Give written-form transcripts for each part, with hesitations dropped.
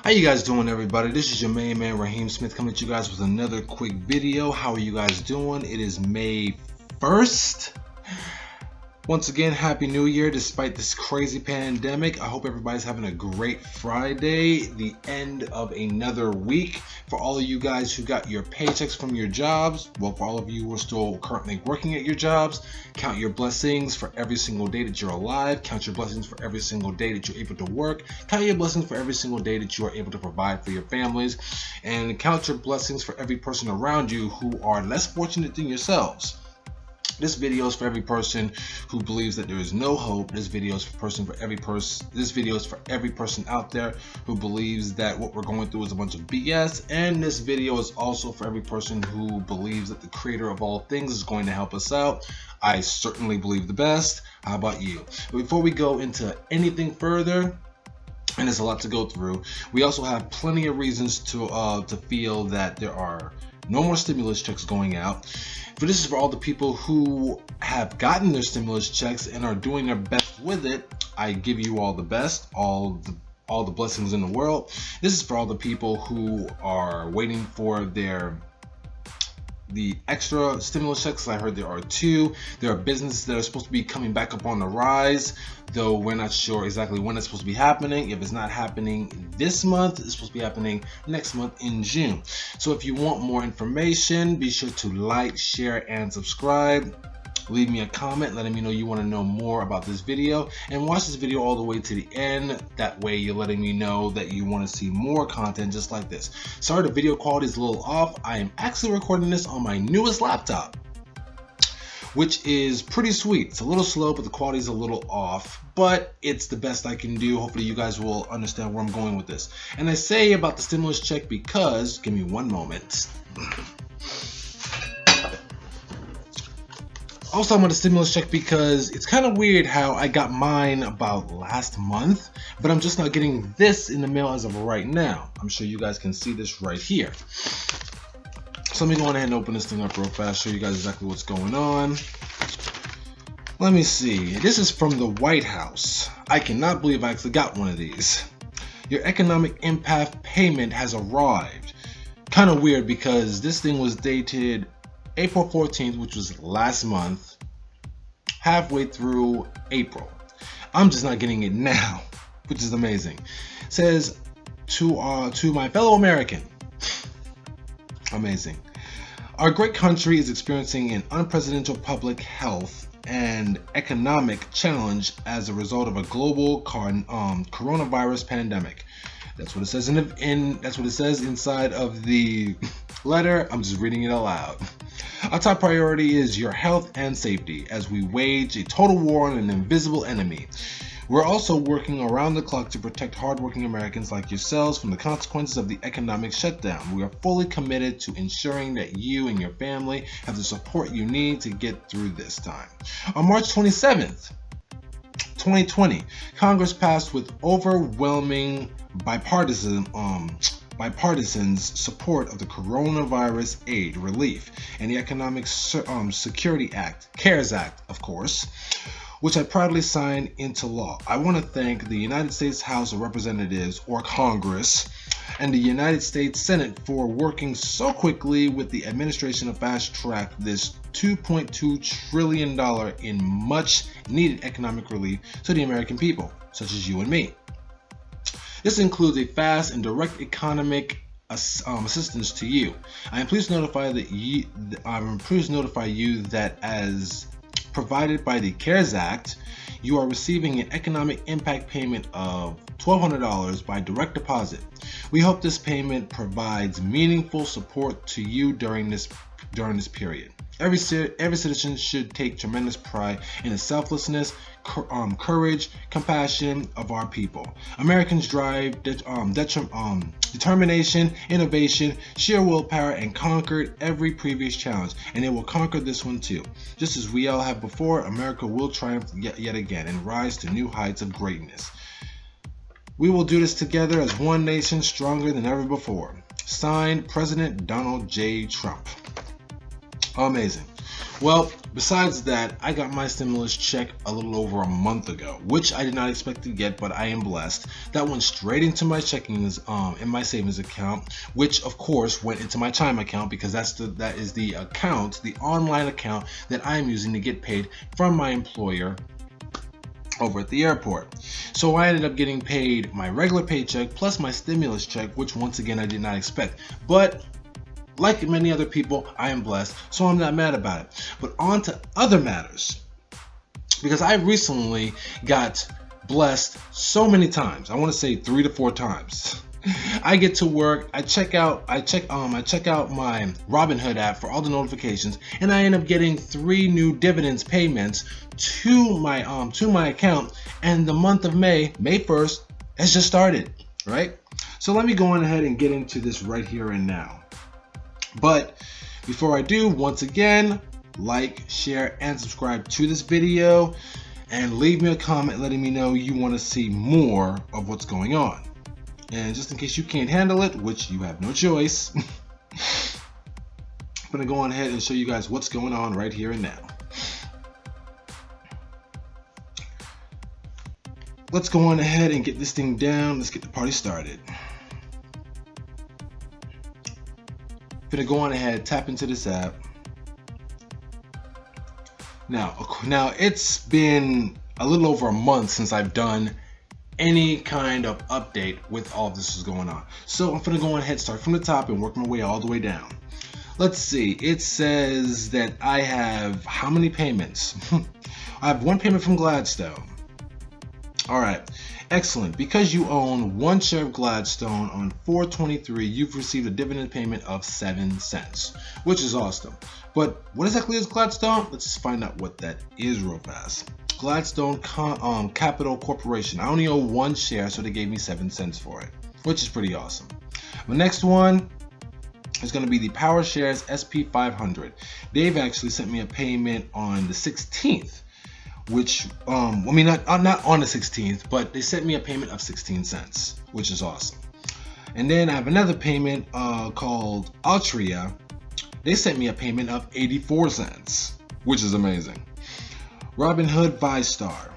How you guys doing, everybody? This is your main man Raheem Smith coming to you guys with another quick video. How are you guys doing? It is May 1st. Once again, Happy New Year despite this crazy pandemic. I hope everybody's having a great Friday, the end of another week. For all of you guys who got your paychecks from your jobs, well, for all of you who are still currently working at your jobs, count your blessings for every single day that you're alive. Count your blessings for every single day that you're able to work. Count your blessings for every single day that you are able to provide for your families. And count your blessings for every person around you who are less fortunate than yourselves. This video is for every person who believes that there is no hope. This video is for every person out there who believes that what we're going through is a bunch of BS. And this video is also for every person who believes that the creator of all things is going to help us out. I certainly believe the best. How about you? But before we go into anything further, and there's a lot to go through, we also have plenty of reasons to feel that there are no more stimulus checks going out. But this is for all the people who have gotten their stimulus checks and are doing their best with it. I give you all the best, all the blessings in the world. This is for all the people who are waiting for the extra stimulus checks. I heard there are two. There are businesses that are supposed to be coming back up on the rise, though we're not sure exactly when it's supposed to be happening. If it's not happening this month, it's supposed to be happening next month in June. So if you want more information, be sure to like, share, and subscribe. Leave me a comment letting me know you want to know more about this video, and watch this video all the way to the end. That way you're letting me know that you want to see more content just like this. Sorry the video quality is a little off. I am actually recording this on my newest laptop, which is pretty sweet. It's a little slow, but the quality is a little off, but it's the best I can do. Hopefully you guys will understand where I'm going with this. And I say about the stimulus check because, give me one moment. Also, I'm on the stimulus check because it's kind of weird how I got mine about last month, but I'm just not getting this in the mail as of right now. I'm sure you guys can see this right here. So let me go ahead and open this thing up real fast, show you guys exactly what's going on. Let me see. This is from the White House. I cannot believe I actually got one of these. Your economic impact payment has arrived. Kind of weird because this thing was dated April 14th, which was last month, halfway through April. I'm just not getting it now, which is amazing. It says, to my fellow American, amazing. Our great country is experiencing an unprecedented public health and economic challenge as a result of a global coronavirus pandemic. That's what it says that's what it says inside of the letter. I'm just reading it aloud. Our top priority is your health and safety as we wage a total war on an invisible enemy. We're also working around the clock to protect hardworking Americans like yourselves from the consequences of the economic shutdown. We are fully committed to ensuring that you and your family have the support you need to get through this time. On March 27th, 2020, Congress passed with overwhelming bipartisans support of the Coronavirus Aid, Relief, and the Economic Security Act, CARES Act, of course, which I proudly signed into law. I want to thank the United States House of Representatives, or Congress, and the United States Senate for working so quickly with the administration to fast-track this $2.2 trillion in much-needed economic relief to the American people, such as you and me. This includes a fast and direct economic assistance to you. I am pleased to notify you that as provided by the CARES Act, you are receiving an economic impact payment of $1,200 by direct deposit. We hope this payment provides meaningful support to you during this period. Every citizen should take tremendous pride in the selflessness, courage, compassion of our people. Americans drive determination, innovation, sheer willpower, and conquered every previous challenge, and it will conquer this one too. Just as we all have before, America will triumph yet again and rise to new heights of greatness. We will do this together as one nation, stronger than ever before. Signed, President Donald J. Trump. Amazing. Well, besides that, I got my stimulus check a little over a month ago, which I did not expect to get, but I am blessed. That went straight into my checkings, in my savings account, which of course went into my Chime account because that is the account, the online account that I am using to get paid from my employer over at the airport. So I ended up getting paid my regular paycheck plus my stimulus check, which once again I did not expect. But like many other people, I am blessed, so I'm not mad about it. But on to other matters, because I recently got blessed so many times. I want to say 3 to 4 times. I get to work, I check out my Robinhood app for all the notifications, and I end up getting 3 new dividends payments to my account, and the month of May 1st, has just started, right? So let me go on ahead and get into this right here and now. But before I do, once again, like, share, and subscribe to this video, and leave me a comment letting me know you want to see more of what's going on. And just in case you can't handle it, which you have no choice, I'm going to go on ahead and show you guys what's going on right here and now. Let's go on ahead and get this thing down. Let's get the party started. Gonna go on ahead, tap into this app. Now it's been a little over a month since I've done any kind of update with all of this is going on. So I'm gonna go on ahead, start from the top and work my way all the way down. Let's see, it says that I have how many payments? I have 1 payment from Gladstone. All right, excellent. Because you own 1 share of Gladstone on 4/23, you've received a dividend payment of 7 cents, which is awesome. But what exactly is Gladstone? Let's just find out what that is real fast. Gladstone Capital Corporation. I only own 1 share, so they gave me 7 cents for it, which is pretty awesome. The next one is going to be the Power Shares SP 500. They've actually sent me a payment on the 16th. Which, not on the 16th, but they sent me a payment of 16 cents, which is awesome. And then I have another payment called Altria. They sent me a payment of 84 cents, which is amazing. Robinhood ViStar.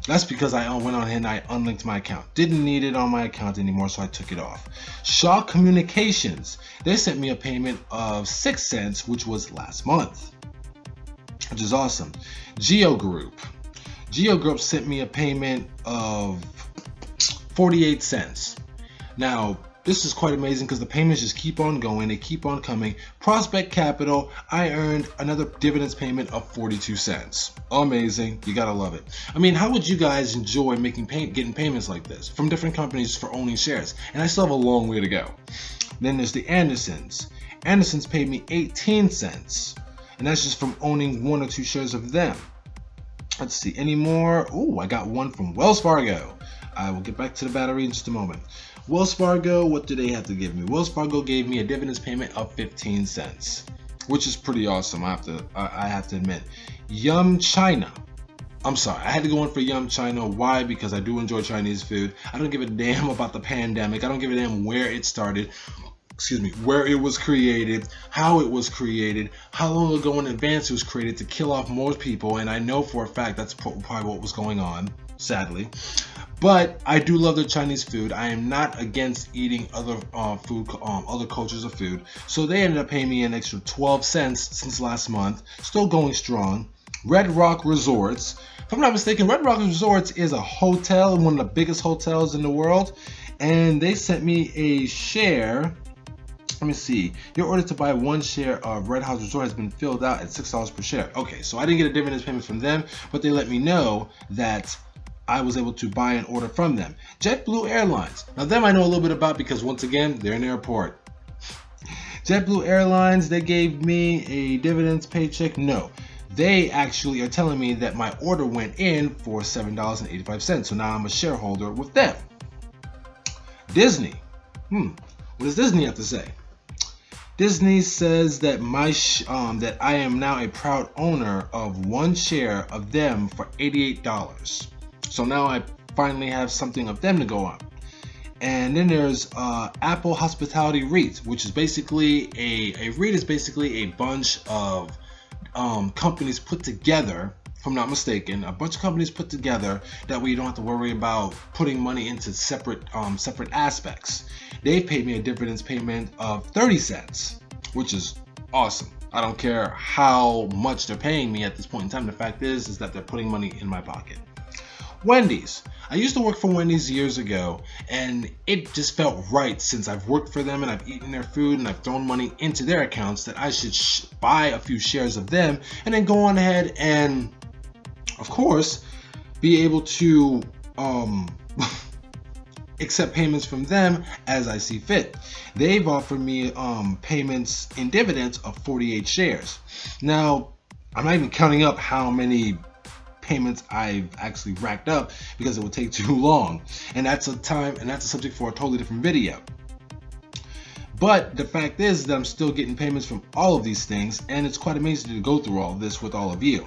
That's because I went on ahead and I unlinked my account. Didn't need it on my account anymore, so I took it off. Shaw Communications. They sent me a payment of 6 cents, which was last month, which is awesome. Geo Group sent me a payment of 48 cents. Now, this is quite amazing because the payments just keep on going, they keep on coming. Prospect Capital, I earned another dividends payment of 42 cents. Amazing, you gotta love it. I mean, how would you guys enjoy getting payments like this from different companies for owning shares? And I still have a long way to go. Then there's the Andersons. Andersons paid me 18 cents. And that's just from owning 1 or 2 shares of them. Let's see, any more? Oh, I got one from Wells Fargo. I will get back to the battery in just a moment. Wells Fargo, what do they have to give me? Wells Fargo gave me a dividends payment of 15 cents, which is pretty awesome, I have to admit. Yum China. I'm sorry, I had to go in for Yum China. Why? Because I do enjoy Chinese food. I don't give a damn about the pandemic. I don't give a damn where it started. Where it was created, how it was created, how long ago in advance it was created to kill off more people, and I know for a fact that's probably what was going on, sadly. But I do love the Chinese food. I am not against eating other other cultures of food. So they ended up paying me an extra 12 cents since last month, still going strong. Red Rock Resorts. If I'm not mistaken, Red Rock Resorts is a hotel, one of the biggest hotels in the world, and they sent me a share. Let me see. Your order to buy 1 share of Red House Resort has been filled out at $6 per share. Okay, so I didn't get a dividends payment from them, but they let me know that I was able to buy an order from them. JetBlue Airlines. Now them I know a little bit about because once again, they're an airport. JetBlue Airlines, they gave me a dividends paycheck. No, they actually are telling me that my order went in for $7.85. So now I'm a shareholder with them. Disney. What does Disney have to say? Disney says that that I am now a proud owner of 1 share of them for $88. So now I finally have something of them to go on. And then there's Apple Hospitality REIT, which is basically a REIT is basically a bunch of companies put together, if I'm not mistaken, a bunch of companies put together that way you don't have to worry about putting money into separate aspects. They paid me a dividends payment of 30 cents, which is awesome. I don't care how much they're paying me at this point in time. The fact is that they're putting money in my pocket. Wendy's. I used to work for Wendy's years ago, and it just felt right, since I've worked for them and I've eaten their food and I've thrown money into their accounts, that I should buy a few shares of them and then go on ahead and, of course, be able to accept payments from them as I see fit. They've offered me payments in dividends of 48 shares. Now, I'm not even counting up how many payments I've actually racked up, because it would take too long, and that's a subject for a totally different video. But the fact is that I'm still getting payments from all of these things, and it's quite amazing to go through all of this with all of you.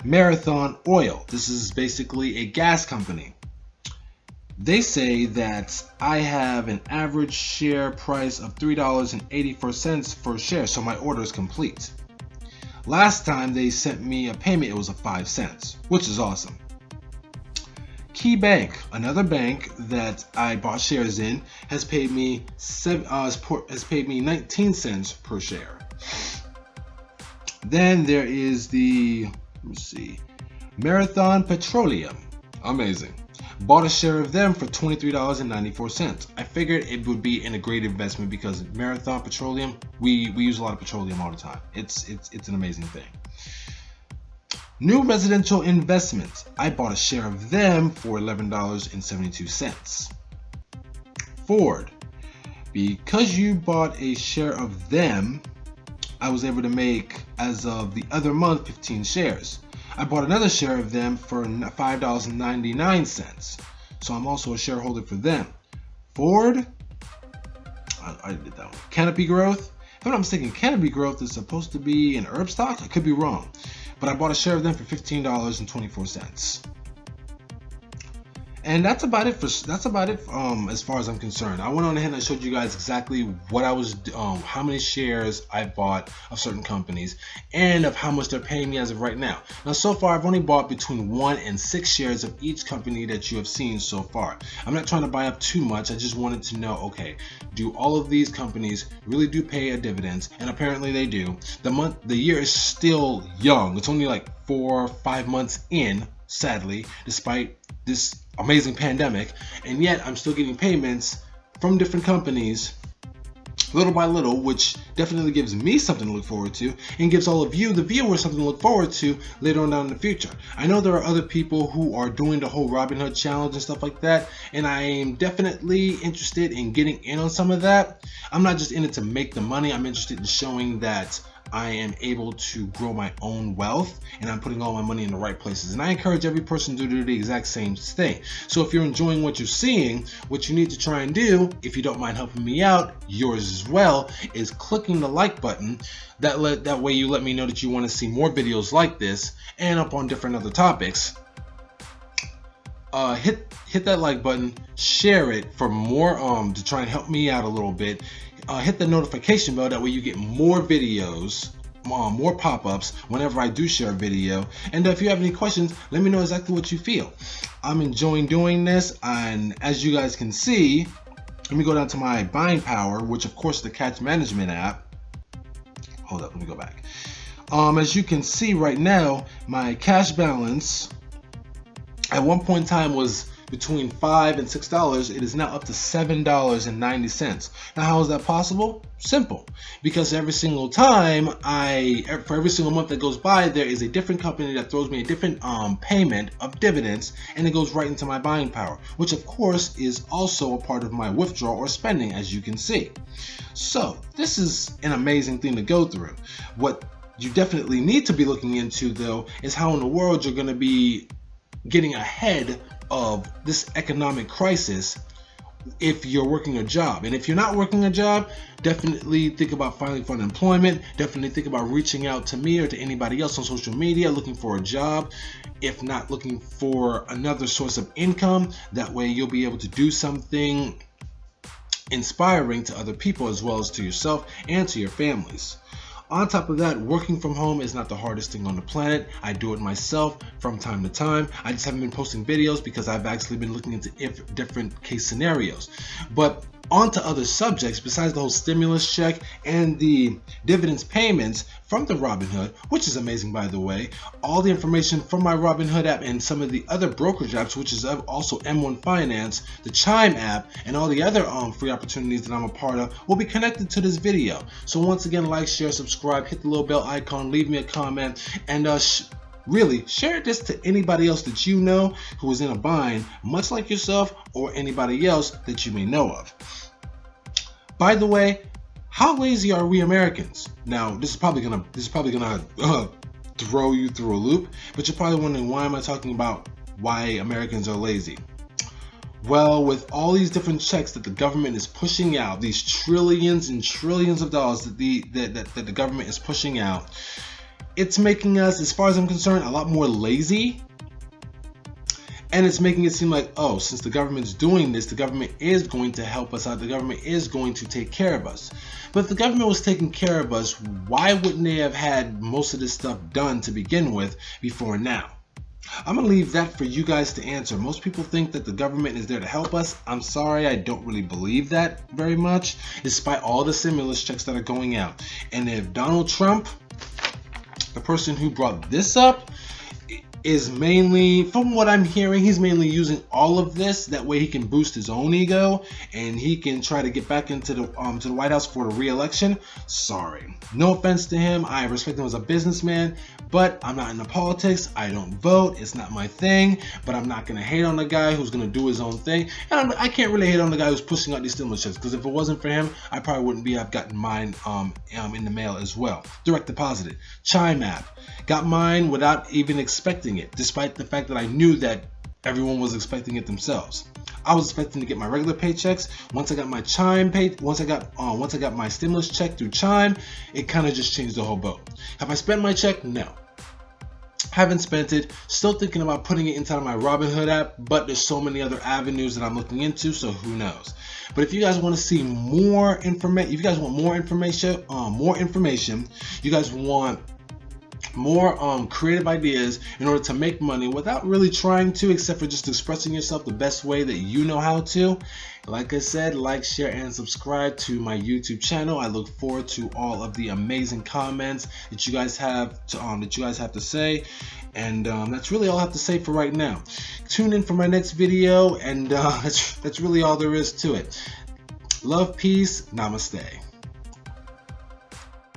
Marathon Oil. This is basically a gas company. They say that I have an average share price of $3.84 per share, so my order is complete. Last time they sent me a payment, it was of 5 cents, which is awesome. Key Bank, another bank that I bought shares in, has paid me 19 cents per share. Then there is Marathon Petroleum. Amazing. Bought a share of them for $23.94. I figured it would be a great investment, because Marathon Petroleum, we use a lot of petroleum all the time. It's an amazing thing. New Residential Investments. I bought a share of them for $11.72. Ford. Because you bought a share of them, I was able to make, as of the other month, 15 shares. I bought another share of them for $5.99, so I'm also a shareholder for them. Ford, I did that one. Canopy Growth, if I'm not mistaken, Canopy Growth is supposed to be an herb stock. I could be wrong, but I bought a share of them for $15.24. And that's about it as far as I'm concerned. I went on ahead and I showed you guys exactly what I was, how many shares I bought of certain companies, and of how much they're paying me as of right now. Now, so far, I've only bought between 1 and 6 shares of each company that you have seen so far. I'm not trying to buy up too much. I just wanted to know, okay, do all of these companies really do pay a dividends? And apparently they do. The year is still young. It's only like 4 or 5 months in, sadly, despite this amazing pandemic, and yet I'm still getting payments from different companies little by little, which definitely gives me something to look forward to, and gives all of you, the viewers, something to look forward to later on down in the future. I know there are other people who are doing the whole Robinhood challenge and stuff like that, and I am definitely interested in getting in on some of that. I'm not just in it to make the money. I'm interested in showing that I am able to grow my own wealth, and I'm putting all my money in the right places. And I encourage every person to do the exact same thing. So if you're enjoying what you're seeing, what you need to try and do, if you don't mind helping me out, yours as well, is clicking the like button. That way you let me know that you want to see more videos like this, and up on different other topics. Hit that like button, share it for more, to try and help me out a little bit. Hit the notification bell, that way you get more videos, more pop-ups whenever I do share a video. And if you have any questions, let me know exactly what you feel. I'm enjoying doing this, and as you guys can see, let me go down to my buying power, which of course is the cash management app. Hold up, let me go back. As you can see right now, my cash balance at one point in time was between $5 and $6. It is now up to $7.90. Now, how is that possible? Simple. Because every single time for every single month that goes by, there is a different company that throws me a different payment of dividends, and it goes right into my buying power, which of course is also a part of my withdrawal or spending, as you can see. So this is an amazing thing to go through. What you definitely need to be looking into, though, is how in the world you're going to be getting ahead of this economic crisis if you're working a job. And if you're not working a job, definitely think about filing for unemployment. Definitely think about reaching out to me or to anybody else on social media looking for a job, if not looking for another source of income. That way you'll be able to do something inspiring to other people, as well as to yourself and to your families. On top of that, working from home is not the hardest thing on the planet. I do it myself from time to time. I just haven't been posting videos because I've actually been looking into different case scenarios. But on to other subjects besides the whole stimulus check and the dividends payments from the Robinhood, which is amazing by the way. All the information from my Robinhood app and some of the other brokerage apps, which is also M1 Finance, the Chime app, and all the other free opportunities that I'm a part of will be connected to this video. So once again, like, share, subscribe, hit the little bell icon, leave me a comment, and really share this to anybody else that you know who is in a bind, much like yourself or anybody else that you may know of. By the way, how lazy are we Americans? Now, this is probably gonna throw you through a loop, but you're probably wondering, why am I talking about why Americans are lazy? Well, with all these different checks that the government is pushing out, these trillions and trillions of dollars that the government is pushing out, it's making us, as far as I'm concerned, a lot more lazy. And it's making it seem like, oh, since the government's doing this, the government is going to help us out. The government is going to take care of us. But if the government was taking care of us, why wouldn't they have had most of this stuff done to begin with before now? I'm going to leave that for you guys to answer. Most people think that the government is there to help us. I'm sorry, I don't really believe that very much, despite all the stimulus checks that are going out. And if Donald Trump, the person who brought this up, is mainly, from what I'm hearing, he's mainly using all of this that way he can boost his own ego and he can try to get back into the White House for the re-election. Sorry, no offense to him, I respect him as a businessman, but I'm not into politics. I don't vote, it's not my thing. But I'm not gonna hate on the guy who's gonna do his own thing, and I can't really hate on the guy who's pushing out these stimulus checks, because if it wasn't for him, I probably wouldn't have gotten mine in the mail as well. Direct deposited. Chime app, got mine without even expecting it, despite the fact that I knew that everyone was expecting it themselves. I was expecting to get my regular paychecks. Once I got my Chime once I got my stimulus check through Chime, it kind of just changed the whole boat. Have I spent my check? No. Haven't spent it. Still thinking about putting it inside of my Robinhood app, but there's so many other avenues that I'm looking into, so who knows. But if you guys want to see more information, if you guys want more information, you guys want more creative ideas in order to make money without really trying to, except for just expressing yourself the best way that you know how to. Like I said, like, share, and subscribe to my YouTube channel. I look forward to all of the amazing comments that you guys have to say, and that's really all I have to say for right now. Tune in for my next video, and that's really all there is to it. Love, peace, namaste.